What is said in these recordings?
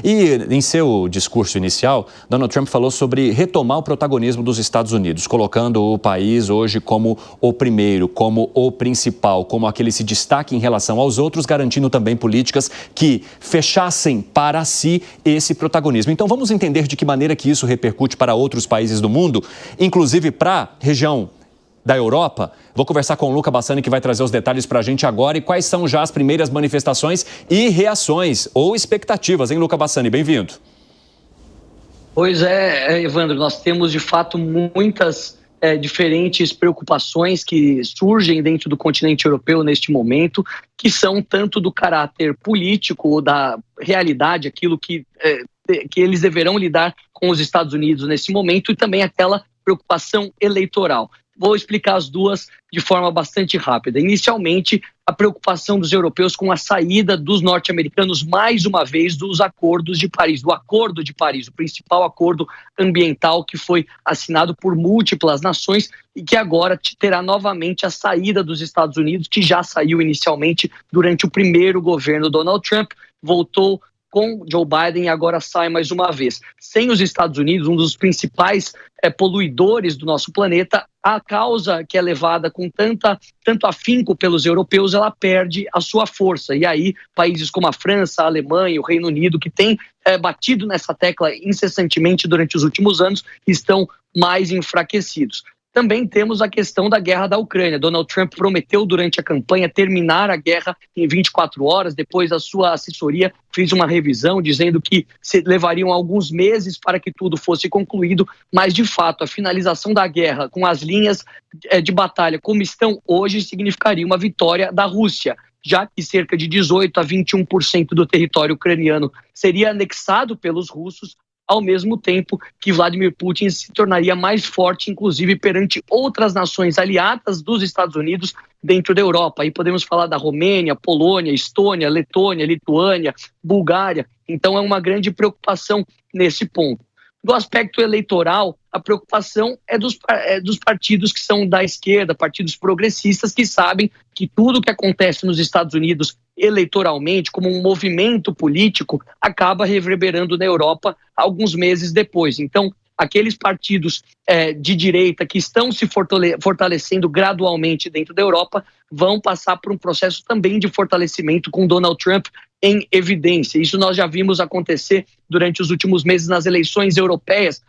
E em seu discurso inicial, Donald Trump falou sobre retomar o protagonismo dos Estados Unidos, colocando o país hoje como o primeiro, como o principal, como aquele que se destaque em relação aos outros, garantindo também políticas que fechassem para si esse protagonismo. Então vamos entender de que maneira que isso repercute para outros países do mundo, inclusive para a região da Europa. Vou conversar com o Luca Bassani, que vai trazer os detalhes para a gente agora. E quais são já as primeiras manifestações e reações ou expectativas, hein, Luca Bassani? Bem-vindo. Pois é, Evandro, nós temos de fato muitas diferentes preocupações que surgem dentro do continente europeu neste momento, que são tanto do caráter político ou da realidade, aquilo que eles deverão lidar com os Estados Unidos nesse momento, e também aquela preocupação eleitoral. Vou explicar as duas de forma bastante rápida. Inicialmente, a preocupação dos europeus com a saída dos norte-americanos, mais uma vez, dos acordos de Paris, do Acordo de Paris, o principal acordo ambiental que foi assinado por múltiplas nações e que agora terá novamente a saída dos Estados Unidos, que já saiu inicialmente durante o primeiro governo Donald Trump, voltou com Joe Biden e agora sai mais uma vez. Sem os Estados Unidos, um dos principais poluidores do nosso planeta, a causa que é levada com tanto afinco pelos europeus, ela perde a sua força. E aí, países como a França, a Alemanha, o Reino Unido, que têm batido nessa tecla incessantemente durante os últimos anos, estão mais enfraquecidos. Também temos a questão da guerra da Ucrânia. Donald Trump prometeu durante a campanha terminar a guerra em 24 horas, depois a sua assessoria fez uma revisão dizendo que levariam alguns meses para que tudo fosse concluído, mas de fato a finalização da guerra com as linhas de batalha como estão hoje significaria uma vitória da Rússia, já que cerca de 18% a 21% do território ucraniano seria anexado pelos russos, ao mesmo tempo que Vladimir Putin se tornaria mais forte, inclusive perante outras nações aliadas dos Estados Unidos dentro da Europa. Aí podemos falar da Romênia, Polônia, Estônia, Letônia, Lituânia, Bulgária. Então é uma grande preocupação nesse ponto. Do aspecto eleitoral, a preocupação é dos partidos que são da esquerda, partidos progressistas, que sabem que tudo que acontece nos Estados Unidos eleitoralmente, como um movimento político, acaba reverberando na Europa alguns meses depois. Então, aqueles partidos de direita que estão se fortalecendo gradualmente dentro da Europa vão passar por um processo também de fortalecimento com Donald Trump em evidência. Isso nós já vimos acontecer durante os últimos meses nas eleições europeias,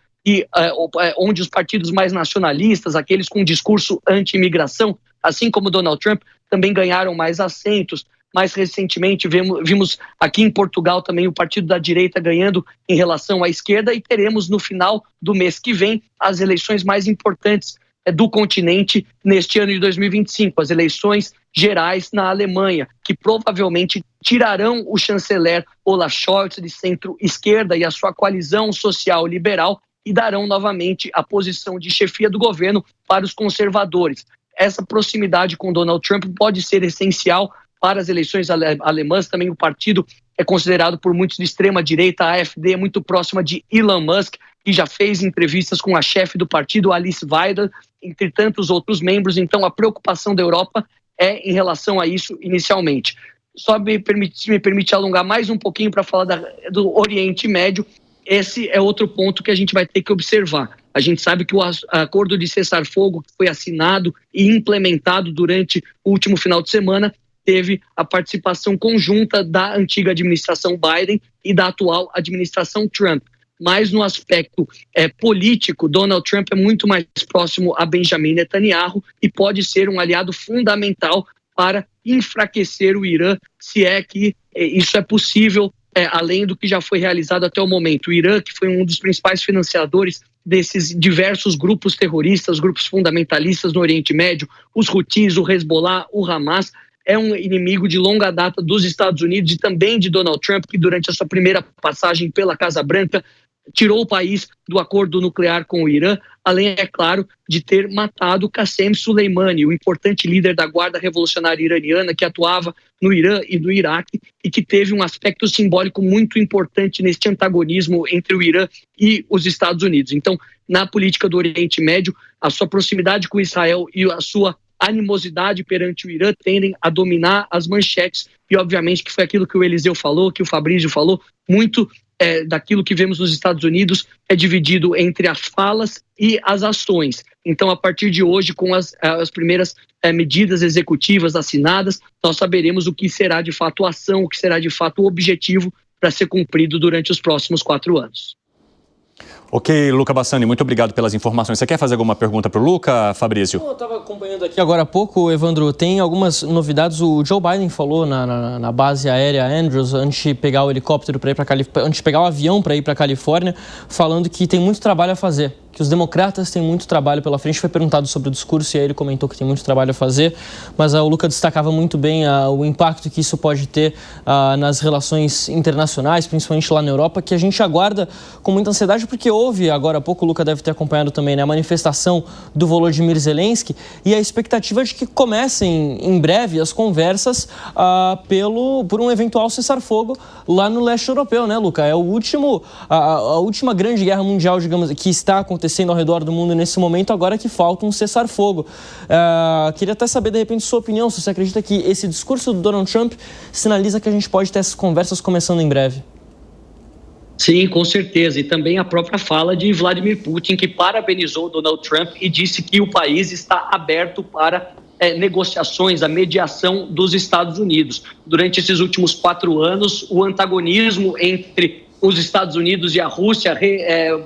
onde os partidos mais nacionalistas, aqueles com discurso anti-imigração, assim como Donald Trump, também ganharam mais assentos. Mais recentemente, vimos aqui em Portugal também o partido da direita ganhando em relação à esquerda, e teremos no final do mês que vem as eleições mais importantes do continente neste ano de 2025, as eleições gerais na Alemanha, que provavelmente tirarão o chanceler Olaf Scholz de centro-esquerda e a sua coalizão social liberal e darão novamente a posição de chefia do governo para os conservadores. Essa proximidade com Donald Trump pode ser essencial para as eleições alemãs. Também o partido é considerado por muitos de extrema-direita, a AfD é muito próxima de Elon Musk, que já fez entrevistas com a chefe do partido, Alice Weidel, entre tantos outros membros. Então a preocupação da Europa é em relação a isso inicialmente. Só me permite alongar mais um pouquinho para falar do Oriente Médio. Esse é outro ponto que a gente vai ter que observar. A gente sabe que o acordo de cessar-fogo que foi assinado e implementado durante o último final de semana teve a participação conjunta da antiga administração Biden e da atual administração Trump. Mas no aspecto político, Donald Trump é muito mais próximo a Benjamin Netanyahu e pode ser um aliado fundamental para enfraquecer o Irã, se é que isso é possível, além do que já foi realizado até o momento. O Irã, que foi um dos principais financiadores desses diversos grupos terroristas, grupos fundamentalistas no Oriente Médio, os Houthis, o Hezbollah, o Hamas, é um inimigo de longa data dos Estados Unidos e também de Donald Trump, que durante a sua primeira passagem pela Casa Branca tirou o país do acordo nuclear com o Irã, além, é claro, de ter matado Qassem Soleimani, o importante líder da Guarda Revolucionária Iraniana que atuava no Irã e no Iraque e que teve um aspecto simbólico muito importante neste antagonismo entre o Irã e os Estados Unidos. Então, na política do Oriente Médio, a sua proximidade com Israel e a sua animosidade perante o Irã tendem a dominar as manchetes. E, obviamente, que foi aquilo que o Eliseu falou, que o Fabrício falou, muito daquilo que vemos nos Estados Unidos é dividido entre as falas e as ações. Então, a partir de hoje, com as primeiras medidas executivas assinadas, nós saberemos o que será de fato ação, o que será de fato o objetivo para ser cumprido durante os próximos 4 anos. Ok, Luca Bassani, muito obrigado pelas informações. Você quer fazer alguma pergunta para o Luca, Fabrício? Eu estava acompanhando aqui agora há pouco, Evandro, tem algumas novidades. O Joe Biden falou na base aérea Andrews, antes de pegar o helicóptero para ir para Califórnia, antes de pegar o avião para ir para Califórnia, falando que tem muito trabalho a fazer, que os democratas têm muito trabalho pela frente. Foi perguntado sobre o discurso e aí ele comentou que tem muito trabalho a fazer, mas o Luca destacava muito bem o impacto que isso pode ter nas relações internacionais, principalmente lá na Europa, que a gente aguarda com muita ansiedade, porque houve, agora há pouco, o Luca deve ter acompanhado também, né, a manifestação do Volodymyr Zelensky e a expectativa de que comecem em breve as conversas por um eventual cessar-fogo lá no leste europeu, né, Luca? É a última grande guerra mundial, digamos, que está acontecendo ao redor do mundo nesse momento, agora que falta um cessar-fogo. Queria até saber, de repente, sua opinião, se você acredita que esse discurso do Donald Trump sinaliza que a gente pode ter essas conversas começando em breve. Sim, com certeza. E também a própria fala de Vladimir Putin, que parabenizou Donald Trump e disse que o país está aberto para negociações, a mediação dos Estados Unidos. Durante esses últimos 4 anos, o antagonismo entre os Estados Unidos e a Rússia,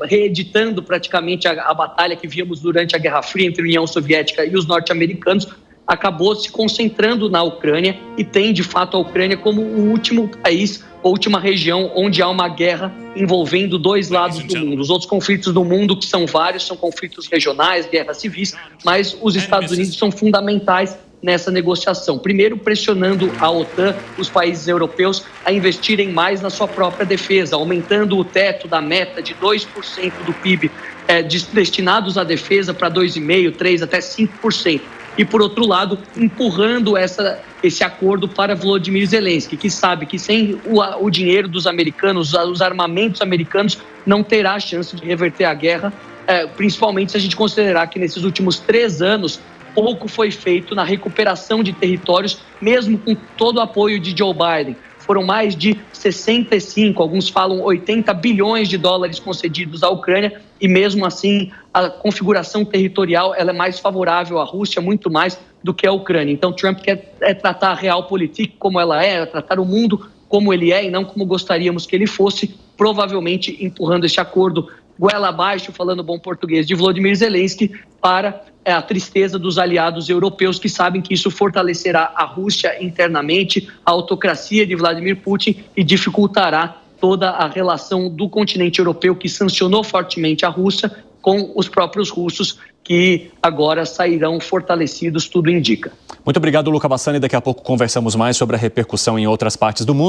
reeditando praticamente a batalha que víamos durante a Guerra Fria entre a União Soviética e os norte-americanos, acabou se concentrando na Ucrânia e tem, de fato, a Ucrânia como o último país, a última região onde há uma guerra envolvendo 2 lados do mundo. Os outros conflitos do mundo, que são vários, são conflitos regionais, guerras civis, mas os Estados Unidos são fundamentais nessa negociação. Primeiro, pressionando a OTAN, os países europeus, a investirem mais na sua própria defesa, aumentando o teto da meta de 2% do PIB destinados à defesa para 2,5%, 3%, até 5%. E, por outro lado, empurrando esse acordo para Volodymyr Zelensky, que sabe que sem o dinheiro dos americanos, os armamentos americanos, não terá a chance de reverter a guerra, principalmente se a gente considerar que nesses últimos 3 anos, pouco foi feito na recuperação de territórios, mesmo com todo o apoio de Joe Biden. Foram mais de 65, alguns falam 80 bilhões de dólares concedidos à Ucrânia e mesmo assim a configuração territorial ela é mais favorável à Rússia, muito mais do que à Ucrânia. Então Trump quer tratar a realpolitik como ela é, tratar o mundo como ele é e não como gostaríamos que ele fosse, provavelmente empurrando esse acordo goela abaixo, falando bom português, de Volodymyr Zelensky para a tristeza dos aliados europeus que sabem que isso fortalecerá a Rússia internamente, a autocracia de Vladimir Putin e dificultará toda a relação do continente europeu que sancionou fortemente a Rússia com os próprios russos que agora sairão fortalecidos, tudo indica. Muito obrigado, Luca Bassani. Daqui a pouco conversamos mais sobre a repercussão em outras partes do mundo.